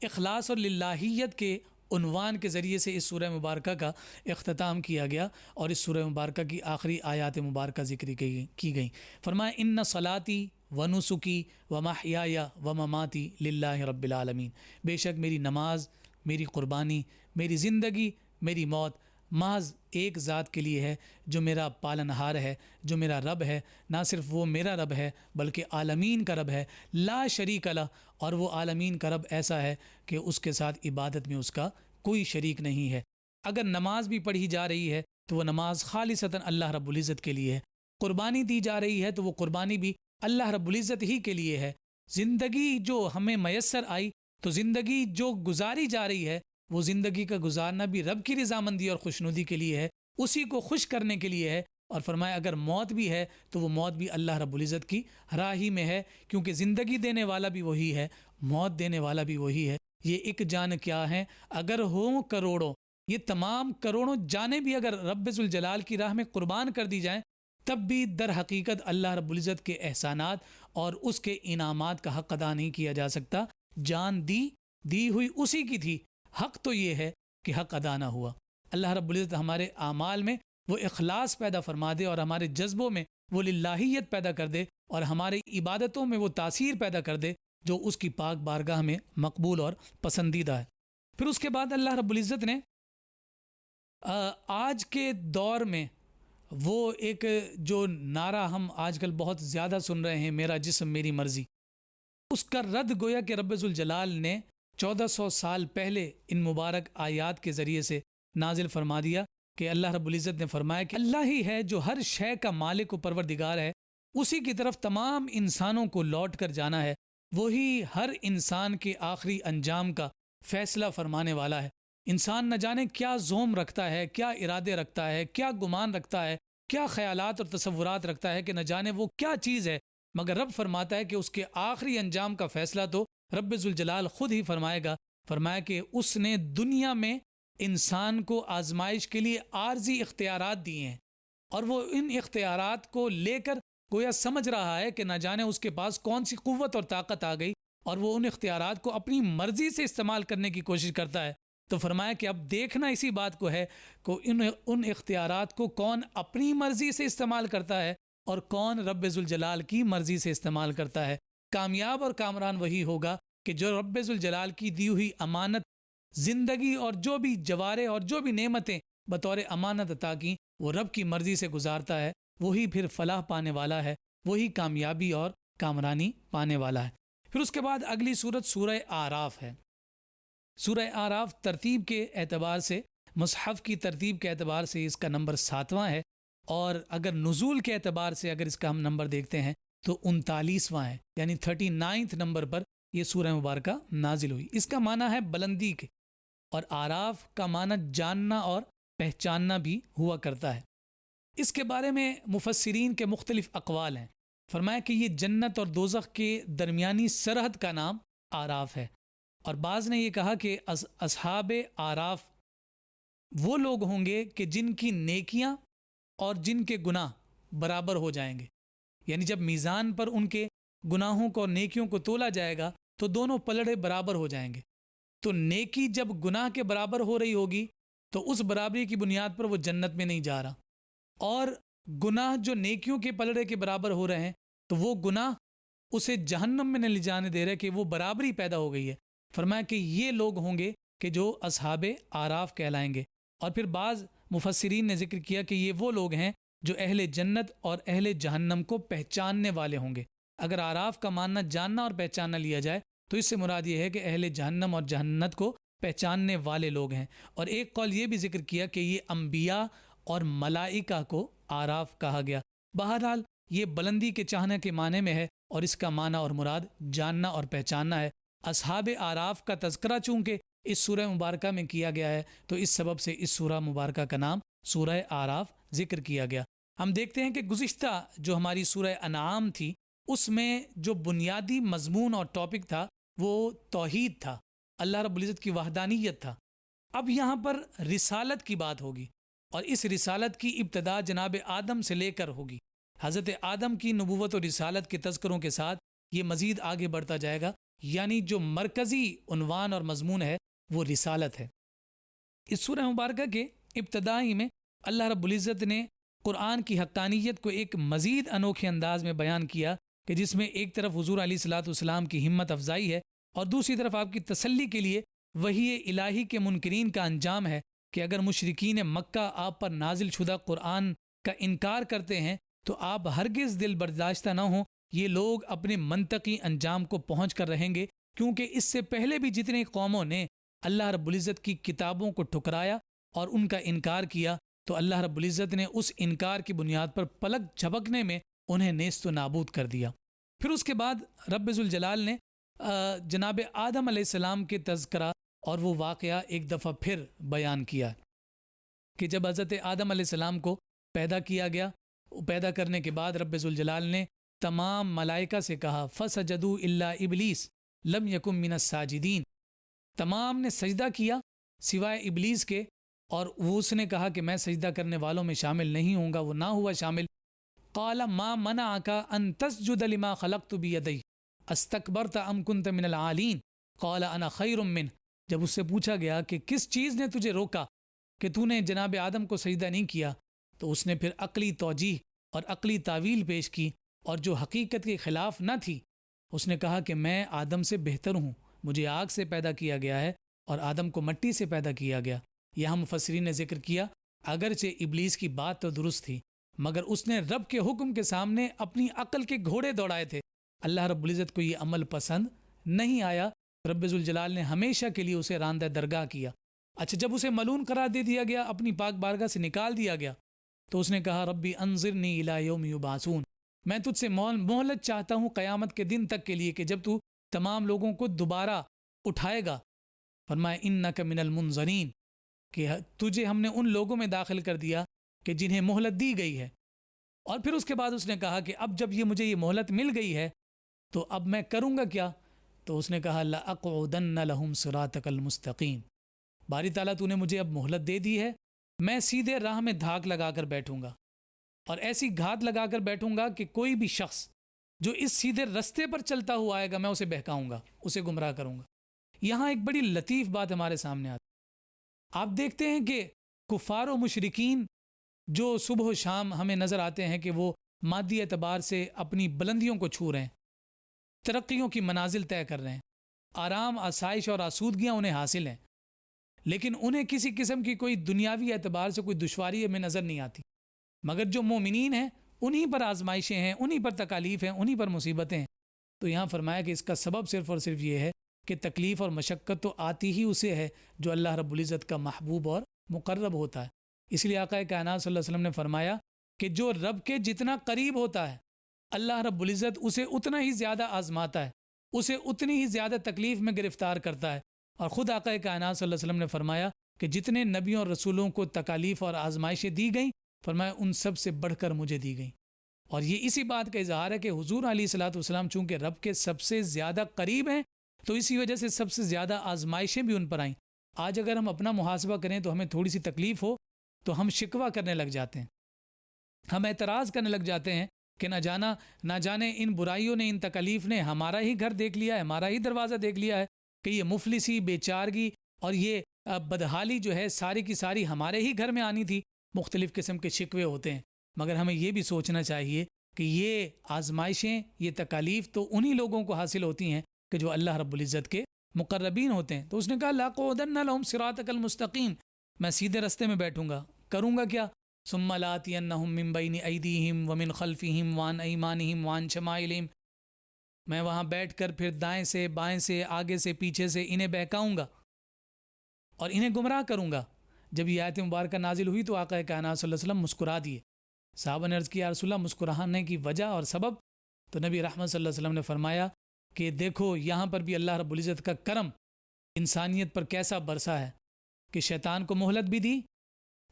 اخلاص اور للہیت کے عنوان کے ذریعے سے اس سورہ مبارکہ کا اختتام کیا گیا، اور اس سورہ مبارکہ کی آخری آیات مبارکہ ذکر کی گئیں۔ فرمایا ان صلاتی و نسکی و محیای و مماتی للہ رب العالمین، بے شک میری نماز، میری قربانی، میری زندگی، میری موت محض ایک ذات کے لیے ہے جو میرا پالنہار ہے، جو میرا رب ہے۔ نہ صرف وہ میرا رب ہے بلکہ عالمین کا رب ہے، لا شریک لہ، اور وہ عالمین کا رب ایسا ہے کہ اس کے ساتھ عبادت میں اس کا کوئی شریک نہیں ہے۔ اگر نماز بھی پڑھی جا رہی ہے تو وہ نماز خالصتاً اللہ رب العزت کے لیے ہے، قربانی دی جا رہی ہے تو وہ قربانی بھی اللہ رب العزت ہی کے لیے ہے۔ زندگی جو ہمیں میسر آئی تو زندگی جو گزاری جا رہی ہے وہ زندگی کا گزارنا بھی رب کی رضامندی اور خوشنودی کے لیے ہے، اسی کو خوش کرنے کے لیے ہے۔ اور فرمایا اگر موت بھی ہے تو وہ موت بھی اللہ رب العزت کی راہ ہی میں ہے، کیونکہ زندگی دینے والا بھی وہی ہے، موت دینے والا بھی وہی ہے۔ یہ ایک جان کیا ہے اگر ہوں کروڑوں، یہ تمام کروڑوں جانیں بھی اگر رب ذوالجلال کی راہ میں قربان کر دی جائیں تب بھی در حقیقت اللہ رب العزت کے احسانات اور اس کے انعامات کا حق ادا نہیں کیا جا سکتا۔ جان دی ہوئی اسی کی تھی، حق تو یہ ہے کہ حق ادا نہ ہوا۔ اللہ رب العزت ہمارے اعمال میں وہ اخلاص پیدا فرما دے، اور ہمارے جذبوں میں وہ للہیت پیدا کر دے، اور ہماری عبادتوں میں وہ تاثیر پیدا کر دے جو اس کی پاک بارگاہ میں مقبول اور پسندیدہ ہے۔ پھر اس کے بعد اللہ رب العزت نے آج کے دور میں وہ ایک جو نعرہ ہم آج کل بہت زیادہ سن رہے ہیں، میرا جسم میری مرضی، اس کا رد گویا کہ رب ذوالجلال نے 1400 سال پہلے ان مبارک آیات کے ذریعے سے نازل فرما دیا کہ اللہ رب العزت نے فرمایا کہ اللہ ہی ہے جو ہر شے کا مالک و پروردگار ہے، اسی کی طرف تمام انسانوں کو لوٹ کر جانا ہے، وہی ہر انسان کے آخری انجام کا فیصلہ فرمانے والا ہے۔ انسان نہ جانے کیا زوم رکھتا ہے، کیا ارادے رکھتا ہے، کیا گمان رکھتا ہے، کیا خیالات اور تصورات رکھتا ہے، کہ نہ جانے وہ کیا چیز ہے، مگر رب فرماتا ہے کہ اس کے آخری انجام کا فیصلہ تو رب ذوالجلال خود ہی فرمائے گا۔ فرمایا کہ اس نے دنیا میں انسان کو آزمائش کے لیے عارضی اختیارات دیے ہیں، اور وہ ان اختیارات کو لے کر گویا سمجھ رہا ہے کہ نہ جانے اس کے پاس کون سی قوت اور طاقت آ گئی، اور وہ ان اختیارات کو اپنی مرضی سے استعمال کرنے کی کوشش کرتا ہے۔ تو فرمایا کہ اب دیکھنا اسی بات کو ہے کہ ان اختیارات کو کون اپنی مرضی سے استعمال کرتا ہے اور کون رب ذوالجلال کی مرضی سے استعمال کرتا ہے۔ کامیاب اور کامران وہی ہوگا کہ جو رب ذوالجلال کی دی ہوئی امانت زندگی اور جو بھی جوارے اور جو بھی نعمتیں بطور امانت عطا کی، وہ رب کی مرضی سے گزارتا ہے، وہی پھر فلاح پانے والا ہے، وہی کامیابی اور کامرانی پانے والا ہے۔ پھر اس کے بعد اگلی صورت سورہ آراف ہے۔ سورہ آراف ترتیب کے اعتبار سے، مصحف کی ترتیب کے اعتبار سے اس کا نمبر 7واں ہے، اور اگر نزول کے اعتبار سے اگر اس کا ہم نمبر دیکھتے ہیں تو 39واں ہے، یعنی 39 نمبر پر یہ سورہ مبارکہ نازل ہوئی۔ اس کا معنی ہے بلندی کے، اور آراف کا معنی جاننا اور پہچاننا بھی ہوا کرتا ہے۔ اس کے بارے میں مفسرین کے مختلف اقوال ہیں۔ فرمایا کہ یہ جنت اور دوزخ کے درمیانی سرحد کا نام آراف ہے، اور بعض نے یہ کہا کہ اصحاب آراف وہ لوگ ہوں گے کہ جن کی نیکیاں اور جن کے گناہ برابر ہو جائیں گے، یعنی جب میزان پر ان کے گناہوں کو اور نیکیوں کو تولا جائے گا تو دونوں پلڑے برابر ہو جائیں گے۔ تو نیکی جب گناہ کے برابر ہو رہی ہوگی تو اس برابری کی بنیاد پر وہ جنت میں نہیں جا رہا، اور گناہ جو نیکیوں کے پلڑے کے برابر ہو رہے ہیں تو وہ گناہ اسے جہنم میں نہیں لے جانے دے رہے کہ وہ برابری پیدا ہو گئی ہے۔ فرمایا کہ یہ لوگ ہوں گے کہ جو اصحاب آراف کہلائیں گے۔ اور پھر بعض مفسرین نے ذکر کیا کہ یہ وہ لوگ ہیں جو اہل جنت اور اہل جہنم کو پہچاننے والے ہوں گے۔ اگر آراف کا ماننا جاننا اور پہچاننا لیا جائے تو اس سے مراد یہ ہے کہ اہل جہنم اور جہنت کو پہچاننے والے لوگ ہیں۔ اور ایک قول یہ بھی ذکر کیا کہ یہ انبیاء اور ملائکہ کو آراف کہا گیا۔ بہرحال یہ بلندی کے چاہنے کے معنی میں ہے، اور اس کا معنی اور مراد جاننا اور پہچاننا ہے۔ اصحاب آراف کا تذکرہ چونکہ اس سورہ مبارکہ میں کیا گیا ہے تو اس سبب سے اس سورہ مبارکہ کا نام سورہ آراف ذکر کیا گیا۔ ہم دیکھتے ہیں کہ گزشتہ جو ہماری سورہ انعام تھی اس میں جو بنیادی مضمون اور ٹاپک تھا وہ توحید تھا، اللہ رب العزت کی وحدانیت تھا۔ اب یہاں پر رسالت کی بات ہوگی، اور اس رسالت کی ابتدا جناب آدم سے لے کر ہوگی۔ حضرت آدم کی نبوت و رسالت کے تذکروں کے ساتھ یہ مزید آگے بڑھتا جائے گا، یعنی جو مرکزی عنوان اور مضمون ہے وہ رسالت ہے۔ اس سورہ مبارکہ کے ابتدائی میں اللہ رب العزت نے قرآن کی حقانیت کو ایک مزید انوکھے انداز میں بیان کیا، کہ جس میں ایک طرف حضور علیہ الصلوۃ والسلام کی ہمت افزائی ہے، اور دوسری طرف آپ کی تسلی کے لیے وحی الہی کے منکرین کا انجام ہے کہ اگر مشرکین مکہ آپ پر نازل شدہ قرآن کا انکار کرتے ہیں تو آپ ہرگز دل برداشتہ نہ ہوں، یہ لوگ اپنے منطقی انجام کو پہنچ کر رہیں گے، کیونکہ اس سے پہلے بھی جتنی قوموں نے اللہ رب العزت کی کتابوں کو ٹھکرایا اور ان کا انکار کیا تو اللہ رب العزت نے اس انکار کی بنیاد پر پلک جھپکنے میں انہیں نیست و نابود کر دیا۔ پھر اس کے بعد رب ذوالجلال نے جناب آدم علیہ السلام کے تذکرہ اور وہ واقعہ ایک دفعہ پھر بیان کیا کہ جب حضرت آدم علیہ السلام کو پیدا کیا گیا، پیدا کرنے کے بعد رب ذوالجلال نے تمام ملائکہ سے کہا فسجدوا الا ابلیس لم یکن من الساجدین، تمام نے سجدہ کیا سوائے ابلیس کے، اور وہ اس نے کہا کہ میں سجدہ کرنے والوں میں شامل نہیں ہوں گا، وہ نہ ہوا شامل۔ قال ما منعك ان تسجد لما خلقت بيدي استكبرت ام كنت من العالين قال انا خير منه، جب اس سے پوچھا گیا کہ کس چیز نے تجھے روکا کہ تو نے جناب آدم کو سجدہ نہیں کیا، تو اس نے پھر عقلی توجیہ اور عقلی تعویل پیش کی، اور جو حقیقت کے خلاف نہ تھی۔ اس نے کہا کہ میں آدم سے بہتر ہوں، مجھے آگ سے پیدا کیا گیا ہے اور آدم کو مٹی سے پیدا کیا گیا۔ یہاں مفسرین نے ذکر کیا اگرچہ ابلیس کی بات تو درست تھی، مگر اس نے رب کے حکم کے سامنے اپنی عقل کے گھوڑے دوڑائے تھے۔ اللہ رب العزت کو یہ عمل پسند نہیں آیا، رب ذوالجلال نے ہمیشہ کے لیے اسے راندہ درگاہ کیا۔ اچھا، جب اسے ملعون قرار دے دیا گیا، اپنی پاک بارگاہ سے نکال دیا گیا، تو اس نے کہا ربی انظرنی الی یوم یبعثون، میں تجھ سے مہلت چاہتا ہوں قیامت کے دن تک کے لیے کہ جب تو تمام لوگوں کو دوبارہ اٹھائے گا۔ فرمایا انک من المنظرین، کہ تجھے ہم نے ان لوگوں میں داخل کر دیا کہ جنہیں مہلت دی گئی ہے۔ اور پھر اس کے بعد اس نے کہا کہ اب جب مجھے یہ مہلت مل گئی ہے تو اب میں کروں گا کیا؟ تو اس نے کہا لَأَقْعُدَنَّ لَهُمْ صِرَاطَكَ الْمُسْتَقِيمَ، باری تعالیٰ تو نے مجھے اب مہلت دے دی ہے، میں سیدھے راہ میں دھاک لگا کر بیٹھوں گا، اور ایسی گھات لگا کر بیٹھوں گا کہ کوئی بھی شخص جو اس سیدھے رستے پر چلتا ہوا آئے گا میں اسے بہکاؤں گا، اسے گمراہ کروں گا۔ یہاں ایک بڑی لطیف بات ہمارے سامنے آتی، آپ دیکھتے ہیں کہ کفار و مشرکین جو صبح و شام ہمیں نظر آتے ہیں کہ وہ مادی اعتبار سے اپنی بلندیوں کو چھو رہے ہیں، ترقیوں کی منازل طے کر رہے ہیں، آرام آسائش اور آسودگیاں انہیں حاصل ہیں، لیکن انہیں کسی قسم کی کوئی دنیاوی اعتبار سے کوئی دشواری ہمیں نظر نہیں آتی، مگر جو مومنین ہیں انہی پر آزمائشیں ہیں، انہی پر تکالیف ہیں، انہی پر مصیبتیں ہیں۔ تو یہاں فرمایا کہ اس کا سبب صرف اور صرف یہ ہے کہ تکلیف اور مشقت تو آتی ہی اسے ہے جو اللہ رب العزت کا محبوب اور مقرب ہوتا ہے۔ اس لیے آقا کائنات صلی اللہ علیہ وسلم نے فرمایا کہ جو رب کے جتنا قریب ہوتا ہے اللہ رب العزت اسے اتنا ہی زیادہ آزماتا ہے، اسے اتنی ہی زیادہ تکلیف میں گرفتار کرتا ہے۔ اور خود آقا کائنات صلی اللہ علیہ وسلم نے فرمایا کہ جتنے نبیوں اور رسولوں کو تکالیف اور آزمائشیں دی گئیں، فرمایا ان سب سے بڑھ کر مجھے دی گئیں۔ اور یہ اسی بات کا اظہار ہے کہ حضور علیہ الصلوۃ والسلام چونکہ رب کے سب سے زیادہ قریب ہیں تو اسی وجہ سے سب سے زیادہ آزمائشیں بھی ان پر آئیں۔ آج اگر ہم اپنا محاسبہ کریں تو ہمیں تھوڑی سی تکلیف ہو تو ہم شکوہ کرنے لگ جاتے ہیں، ہم اعتراض کرنے لگ جاتے ہیں کہ نہ جانے ان برائیوں نے، ان تکلیف نے ہمارا ہی گھر دیکھ لیا ہے، ہمارا ہی دروازہ دیکھ لیا ہے، کہ یہ مفلسی، بیچارگی اور یہ بدحالی جو ہے ساری کی ساری ہمارے ہی گھر میں آنی تھی۔ مختلف قسم کے شکوے ہوتے ہیں، مگر ہمیں یہ بھی سوچنا چاہیے کہ یہ آزمائشیں، یہ تکالیف تو انہی لوگوں کو حاصل ہوتی ہیں کہ جو اللہ رب العزت کے مقربین ہوتے ہیں۔ تو اس نے کہا لَأَقْعُدَنَّ لَهُمْ صِرَاطَكَ الْمُسْتَقِيمَ، میں سیدھے رستے میں بیٹھوں گا، کروں گا کیا؟ ثُمَّ لَآتِيَنَّهُم مِّن بَيْنِ أَيْدِيهِمْ وَمِنْ خَلْفِهِمْ وَعَنْ أَيْمَانِهِمْ وَعَنْ شَمَائِلِهِمْ، میں وہاں بیٹھ کر پھر دائیں سے، بائیں سے، آگے سے، پیچھے سے انہیں بہکاؤں گا اور انہیں گمراہ کروں گا۔ جب یہ آیت مبارکہ نازل ہوئی تو آقا کائنات صلی اللہ علیہ وسلم مسکرا دیے۔ صحابہ نے عرض کیا یا رسول اللہ مسکرانے کی وجہ اور سبب؟ تو نبی رحمت صلی اللہ علیہ وسلم نے فرمایا کہ دیکھو یہاں پر بھی اللہ رب العزت کا کرم انسانیت پر کیسا برسا ہے کہ شیطان کو مہلت بھی دی،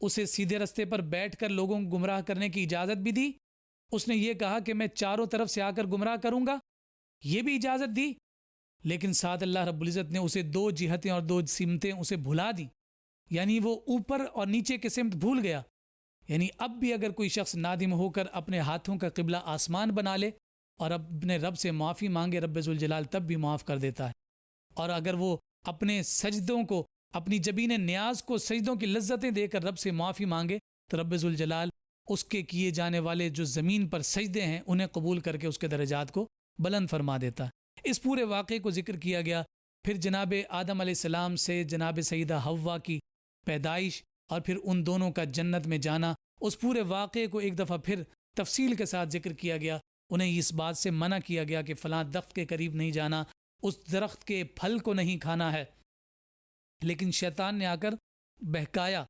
اسے سیدھے رستے پر بیٹھ کر لوگوں کو گمراہ کرنے کی اجازت بھی دی، اس نے یہ کہا کہ میں چاروں طرف سے آ کر گمراہ کروں گا، یہ بھی اجازت دی، لیکن ساتھ اللہ رب العزت نے اسے دو جہتیں اور دو سمتیں اسے بھلا دیں، یعنی وہ اوپر اور نیچے کی سمت بھول گیا۔ یعنی اب بھی اگر کوئی شخص نادم ہو کر اپنے ہاتھوں کا قبلہ آسمان بنا لے اور اپنے رب سے معافی مانگے، رب ذوالجلال تب بھی معاف کر دیتا ہے۔ اور اگر وہ اپنے سجدوں کو، اپنی جبین نیاز کو سجدوں کی لذتیں دے کر رب سے معافی مانگے تو رب ذوالجلال اس کے کیے جانے والے جو زمین پر سجدے ہیں انہیں قبول کر کے اس کے درجات کو بلند فرما دیتا ہے۔ اس پورے واقعے کو ذکر کیا گیا۔ پھر جناب آدم علیہ السلام سے جناب سیدہ حوا کی پیدائش اور پھر ان دونوں کا جنت میں جانا، اس پورے واقعے کو ایک دفعہ پھر تفصیل کے ساتھ ذکر کیا گیا۔ انہیں اس بات سے منع کیا گیا کہ فلاں درخت کے قریب نہیں جانا، اس درخت کے پھل کو نہیں کھانا ہے، لیکن شیطان نے آ کر بہکایا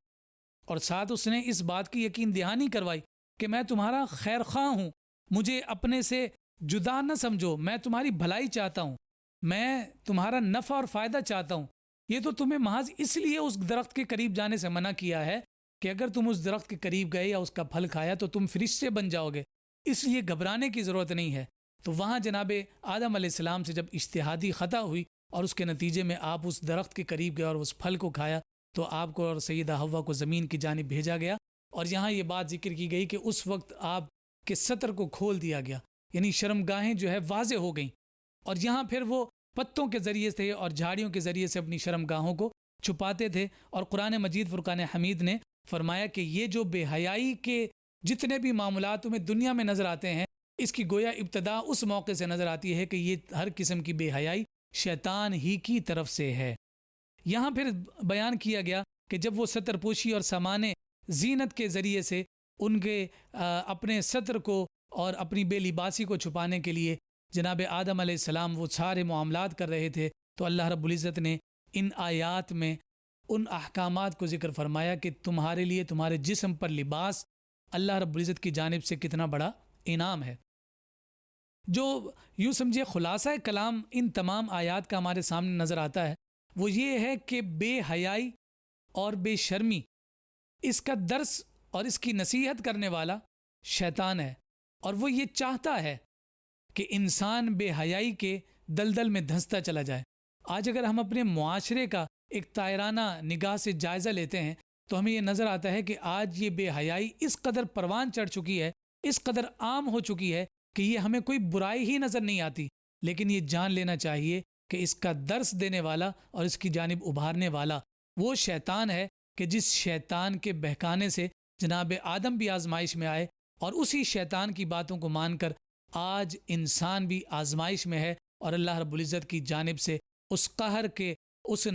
اور ساتھ اس نے اس بات کی یقین دہانی کروائی کہ میں تمہارا خیر خواہ ہوں، مجھے اپنے سے جدا نہ سمجھو، میں تمہاری بھلائی چاہتا ہوں، میں تمہارا نفع اور فائدہ چاہتا ہوں۔ یہ تو تمہیں محض اس لیے اس درخت کے قریب جانے سے منع کیا ہے کہ اگر تم اس درخت کے قریب گئے یا اس کا پھل کھایا تو تم فرشتے بن جاؤ گے، اس لیے گھبرانے کی ضرورت نہیں ہے۔ تو وہاں جناب آدم علیہ السلام سے جب اجتہادی خطا ہوئی اور اس کے نتیجے میں آپ اس درخت کے قریب گئے اور اس پھل کو کھایا تو آپ کو اور سیدہ حوا کو زمین کی جانب بھیجا گیا، اور یہاں یہ بات ذکر کی گئی کہ اس وقت آپ کے ستر کو کھول دیا گیا، یعنی شرمگاہیں جو ہے واضح ہو گئیں، اور یہاں پھر وہ پتوں کے ذریعے سے اور جھاڑیوں کے ذریعے سے اپنی شرمگاہوں کو چھپاتے تھے۔ اور قرآن مجید فرقان حمید نے فرمایا کہ یہ جو بے حیائی کے جتنے بھی معاملات تمہیں دنیا میں نظر آتے ہیں، اس کی گویا ابتدا اس موقع سے نظر آتی ہے کہ یہ ہر قسم کی بے حیائی شیطان ہی کی طرف سے ہے۔ یہاں پھر بیان کیا گیا کہ جب وہ ستر پوشی اور سامان زینت کے ذریعے سے ان کے اپنے ستر کو اور اپنی بے لباسی کو چھپانے کے لیے جناب آدم علیہ السلام وہ سارے معاملات کر رہے تھے، تو اللہ رب العزت نے ان آیات میں ان احکامات کو ذکر فرمایا کہ تمہارے لیے تمہارے جسم پر لباس اللہ رب العزت کی جانب سے کتنا بڑا انعام ہے۔ جو یوں سمجھے خلاصہ کلام ان تمام آیات کا ہمارے سامنے نظر آتا ہے وہ یہ ہے کہ بے حیائی اور بے شرمی اس کا درس اور اس کی نصیحت کرنے والا شیطان ہے، اور وہ یہ چاہتا ہے کہ انسان بے حیائی کے دلدل میں دھنستا چلا جائے۔ آج اگر ہم اپنے معاشرے کا ایک طائرانہ نگاہ سے جائزہ لیتے ہیں تو ہمیں یہ نظر آتا ہے کہ آج یہ بے حیائی اس قدر پروان چڑھ چکی ہے، اس قدر عام ہو چکی ہے کہ یہ ہمیں کوئی برائی ہی نظر نہیں آتی، لیکن یہ جان لینا چاہیے کہ اس کا درس دینے والا اور اس کی جانب ابھارنے والا وہ شیطان ہے کہ جس شیطان کے بہکانے سے جناب آدم بھی آزمائش میں آئے، اور اسی شیطان کی باتوں کو مان کر آج انسان بھی آزمائش میں ہے، اور اللہ رب العزت کی جانب سے اس قہر کے، اس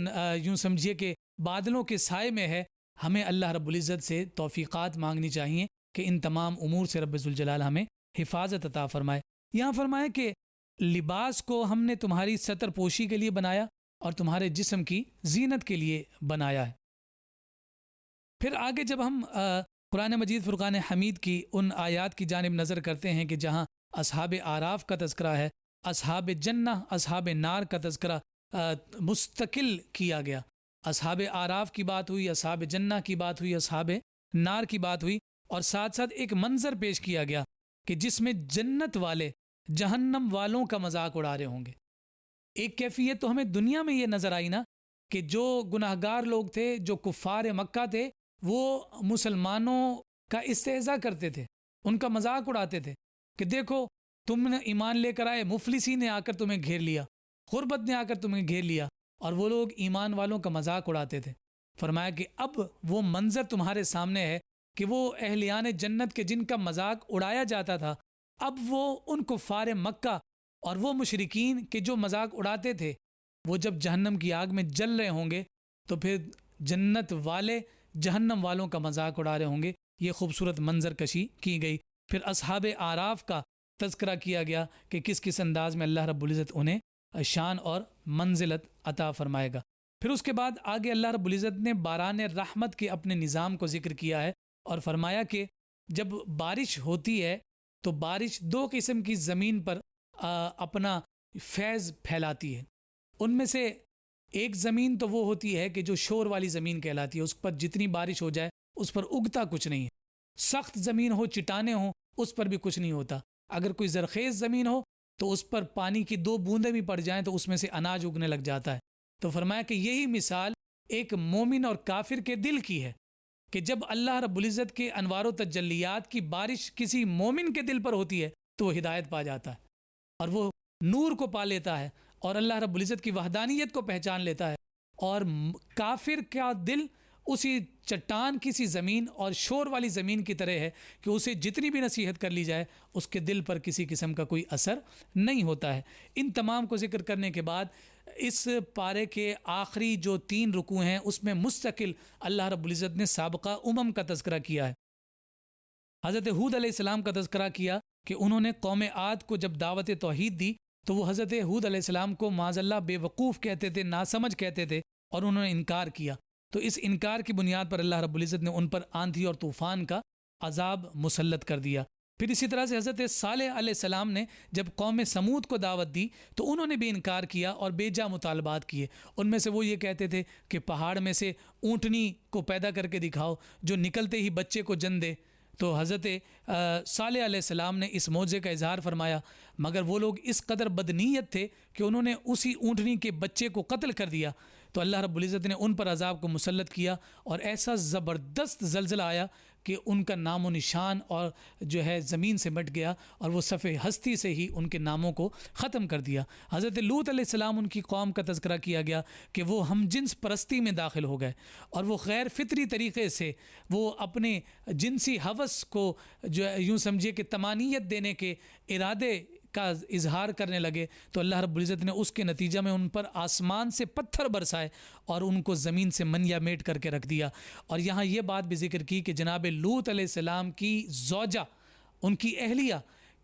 یوں سمجھیے کہ بادلوں کے سائے میں ہے، ہمیں اللہ رب العزت سے توفیقات مانگنی چاہیے کہ ان تمام امور سے رب ذوالجلال ہمیں حفاظت عطا فرمائے۔ یہاں فرمائے کہ لباس کو ہم نے تمہاری ستر پوشی کے لیے بنایا اور تمہارے جسم کی زینت کے لیے بنایا ہے۔ پھر آگے جب ہم قرآن مجید فرقان حمید کی ان آیات کی جانب نظر کرتے ہیں کہ جہاں اصحاب اعراف کا تذکرہ ہے، اصحاب جنہ اصحاب نار کا تذکرہ مستقل کیا گیا، اصحاب اعراف کی بات ہوئی، اصحاب جنہ کی بات ہوئی، اصحاب نار کی بات ہوئی، اور ساتھ ساتھ ایک منظر پیش کیا گیا کہ جس میں جنت والے جہنم والوں کا مذاق اڑا رہے ہوں گے۔ ایک کیفیت تو ہمیں دنیا میں یہ نظر آئی نا کہ جو گناہگار لوگ تھے، جو کفار مکہ تھے، وہ مسلمانوں کا استہزاء کرتے تھے، ان کا مذاق اڑاتے تھے کہ دیکھو تم نے ایمان لے کر آئے، مفلسی نے آ کر تمہیں گھیر لیا، غربت نے آ کر تمہیں گھیر لیا، اور وہ لوگ ایمان والوں کا مذاق اڑاتے تھے۔ فرمایا کہ اب وہ منظر تمہارے سامنے ہے کہ وہ اہلیان جنت کے جن کا مذاق اڑایا جاتا تھا، اب وہ ان کفار مکہ اور وہ مشرکین کے جو مذاق اڑاتے تھے، وہ جب جہنم کی آگ میں جل رہے ہوں گے تو پھر جنت والے جہنم والوں کا مذاق اڑا رہے ہوں گے۔ یہ خوبصورت منظر کشی کی گئی۔ پھر اصحاب اعراف کا تذکرہ کیا گیا کہ کس انداز میں اللہ رب العزت انہیں شان اور منزلت عطا فرمائے گا۔ پھر اس کے بعد آگے اللہ رب العزت نے باران رحمت کے اپنے نظام کو ذکر کیا ہے اور فرمایا کہ جب بارش ہوتی ہے تو بارش دو قسم کی زمین پر اپنا فیض پھیلاتی ہے۔ ان میں سے ایک زمین تو وہ ہوتی ہے کہ جو شور والی زمین کہلاتی ہے، اس پر جتنی بارش ہو جائے اس پر اگتا کچھ نہیں ہے۔ سخت زمین ہو، چٹانیں ہوں، اس پر بھی کچھ نہیں ہوتا۔ اگر کوئی زرخیز زمین ہو تو اس پر پانی کی دو بوندیں بھی پڑ جائیں تو اس میں سے اناج اگنے لگ جاتا ہے۔ تو فرمایا کہ یہی مثال ایک مومن اور کافر کے دل کی ہے کہ جب اللہ رب العزت کے انوار و تجلیات کی بارش کسی مومن کے دل پر ہوتی ہے تو وہ ہدایت پا جاتا ہے اور وہ نور کو پا لیتا ہے اور اللہ رب العزت کی وحدانیت کو پہچان لیتا ہے، اور کافر کا دل اسی چٹان کسی زمین اور شور والی زمین کی طرح ہے کہ اسے جتنی بھی نصیحت کر لی جائے اس کے دل پر کسی قسم کا کوئی اثر نہیں ہوتا ہے۔ ان تمام کو ذکر کرنے کے بعد اس پارے کے آخری جو 3 رکوع ہیں اس میں مستقل اللہ رب العزت نے سابقہ امم کا تذکرہ کیا ہے۔ حضرت ہود علیہ السلام کا تذکرہ کیا کہ انہوں نے قوم عاد کو جب دعوت توحید دی تو وہ حضرت ہود علیہ السلام کو معاذ اللہ بے وقوف کہتے تھے، ناسمجھ کہتے تھے، اور انہوں نے انکار کیا۔ تو اس انکار کی بنیاد پر اللہ رب العزت نے ان پر آندھی اور طوفان کا عذاب مسلط کر دیا۔ پھر اسی طرح سے حضرت صالح علیہ السلام نے جب قوم سمود کو دعوت دی تو انہوں نے بھی انکار کیا اور بے جا مطالبات کیے۔ ان میں سے وہ یہ کہتے تھے کہ پہاڑ میں سے اونٹنی کو پیدا کر کے دکھاؤ جو نکلتے ہی بچے کو جن دے۔ تو حضرت صالح علیہ السلام نے اس معجزے کا اظہار فرمایا، مگر وہ لوگ اس قدر بدنیت تھے کہ انہوں نے اسی اونٹنی کے بچے کو قتل کر دیا۔ تو اللہ رب العزت نے ان پر عذاب کو مسلط کیا اور ایسا زبردست زلزلہ آیا کہ ان کا نام و نشان اور جو ہے زمین سے مٹ گیا اور وہ صفحہ ہستی سے ہی ان کے ناموں کو ختم کر دیا۔ حضرت لوط علیہ السلام ان کی قوم کا تذکرہ کیا گیا کہ وہ ہم جنس پرستی میں داخل ہو گئے اور وہ غیر فطری طریقے سے وہ اپنے جنسی ہوس کو جو یوں سمجھیے کہ تمانیت دینے کے ارادے کا اظہار کرنے لگے۔ تو اللہ رب العزت نے اس کے نتیجہ میں ان پر آسمان سے پتھر برسائے اور ان کو زمین سے منیا میٹ کر کے رکھ دیا۔ اور یہاں یہ بات بھی ذکر کی کہ جناب لوط علیہ السلام کی زوجہ، ان کی اہلیہ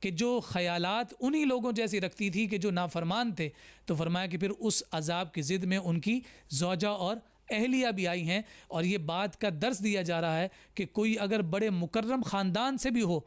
کہ جو خیالات انہی لوگوں جیسی رکھتی تھی کہ جو نافرمان تھے، تو فرمایا کہ پھر اس عذاب کی ضد میں ان کی زوجہ اور اہلیہ بھی آئی ہیں۔ اور یہ بات کا درس دیا جا رہا ہے کہ کوئی اگر بڑے مکرم خاندان سے بھی ہو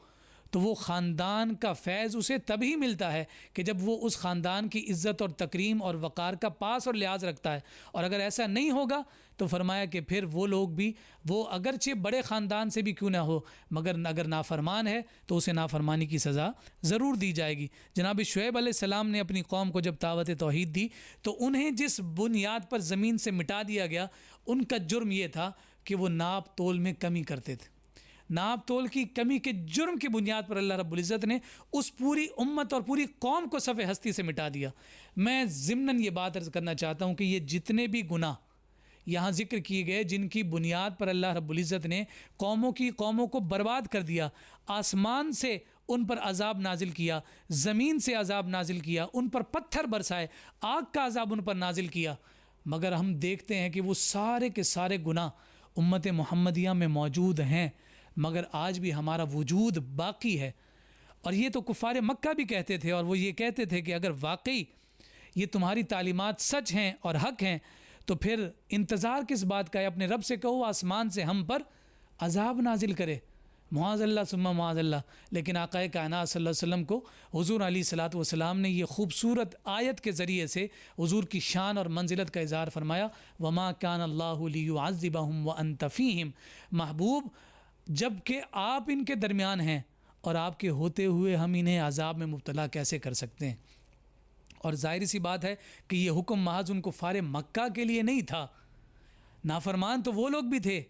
تو وہ خاندان کا فیض اسے تبھی ملتا ہے کہ جب وہ اس خاندان کی عزت اور تکریم اور وقار کا پاس اور لحاظ رکھتا ہے، اور اگر ایسا نہیں ہوگا تو فرمایا کہ پھر وہ لوگ بھی، وہ اگرچہ بڑے خاندان سے بھی کیوں نہ ہو، مگر اگر نافرمان ہے تو اسے نافرمانی کی سزا ضرور دی جائے گی۔ جناب شعیب علیہ السلام نے اپنی قوم کو جب دعوت توحید دی تو انہیں جس بنیاد پر زمین سے مٹا دیا گیا، ان کا جرم یہ تھا کہ وہ ناپ تول میں کمی کرتے تھے۔ ناپ تول کی کمی کے جرم کی بنیاد پر اللہ رب العزت نے اس پوری امت اور پوری قوم کو صفحہ ہستی سے مٹا دیا۔ میں ضمناً یہ بات عرض کرنا چاہتا ہوں کہ یہ جتنے بھی گناہ یہاں ذکر کیے گئے جن کی بنیاد پر اللہ رب العزت نے قوموں کو برباد کر دیا، آسمان سے ان پر عذاب نازل کیا، زمین سے عذاب نازل کیا، ان پر پتھر برسائے، آگ کا عذاب ان پر نازل کیا، مگر ہم دیکھتے ہیں کہ وہ سارے کے سارے گناہ امت محمدیہ میں موجود ہیں، مگر آج بھی ہمارا وجود باقی ہے۔ اور یہ تو کفار مکہ بھی کہتے تھے، اور وہ یہ کہتے تھے کہ اگر واقعی یہ تمہاری تعلیمات سچ ہیں اور حق ہیں تو پھر انتظار کس بات کا ہے؟ اپنے رب سے کہو آسمان سے ہم پر عذاب نازل کرے، معاذ اللہ ثم معاذ اللہ۔ لیکن آقا کائنات صلی اللہ علیہ وسلم کو حضور علیہ الصلاۃ والسلام نے یہ خوبصورت آیت کے ذریعے سے حضور کی شان اور منزلت کا اظہار فرمایا، وما کان اللہ لیعذبہم وانت فیہم۔ محبوب، جب کہ آپ ان کے درمیان ہیں اور آپ کے ہوتے ہوئے ہم انہیں عذاب میں مبتلا کیسے کر سکتے ہیں؟ اور ظاہر سی بات ہے کہ یہ حکم محض ان کفار مکہ کے لیے نہیں تھا، نافرمان تو وہ لوگ بھی تھے،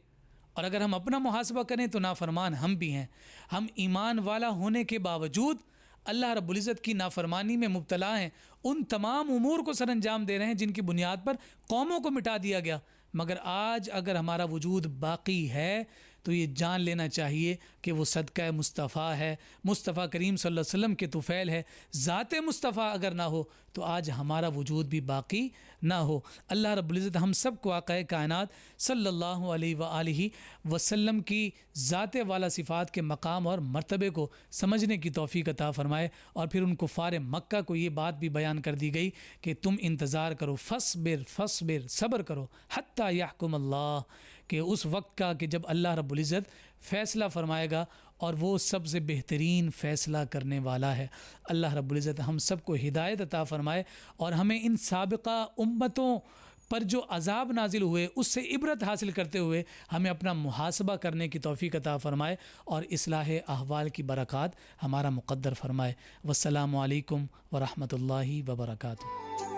اور اگر ہم اپنا محاسبہ کریں تو نافرمان ہم بھی ہیں۔ ہم ایمان والا ہونے کے باوجود اللہ رب العزت کی نافرمانی میں مبتلا ہیں، ان تمام امور کو سر انجام دے رہے ہیں جن کی بنیاد پر قوموں کو مٹا دیا گیا۔ مگر آج اگر ہمارا وجود باقی ہے تو یہ جان لینا چاہیے کہ وہ صدقہ مصطفیٰ ہے، مصطفیٰ کریم صلی اللہ علیہ وسلم کے طفیل ہے۔ ذات مصطفیٰ اگر نہ ہو تو آج ہمارا وجود بھی باقی نہ ہو۔ اللہ رب العزت ہم سب کو آقا کائنات صلی اللہ علیہ وآلہ وسلم کی ذات والا صفات کے مقام اور مرتبے کو سمجھنے کی توفیق عطا فرمائے۔ اور پھر ان کفار مکہ کو یہ بات بھی بیان کر دی گئی کہ تم انتظار کرو، فصبر صبر کرو حتی یحکم اللہ، کہ اس وقت کا کہ جب اللہ رب العزت فیصلہ فرمائے گا، اور وہ سب سے بہترین فیصلہ کرنے والا ہے۔ اللہ رب العزت ہم سب کو ہدایت عطا فرمائے، اور ہمیں ان سابقہ امتوں پر جو عذاب نازل ہوئے اس سے عبرت حاصل کرتے ہوئے ہمیں اپنا محاسبہ کرنے کی توفیق عطا فرمائے، اور اصلاح احوال کی برکات ہمارا مقدر فرمائے۔ والسلام علیکم ورحمۃ اللہ وبرکاتہ۔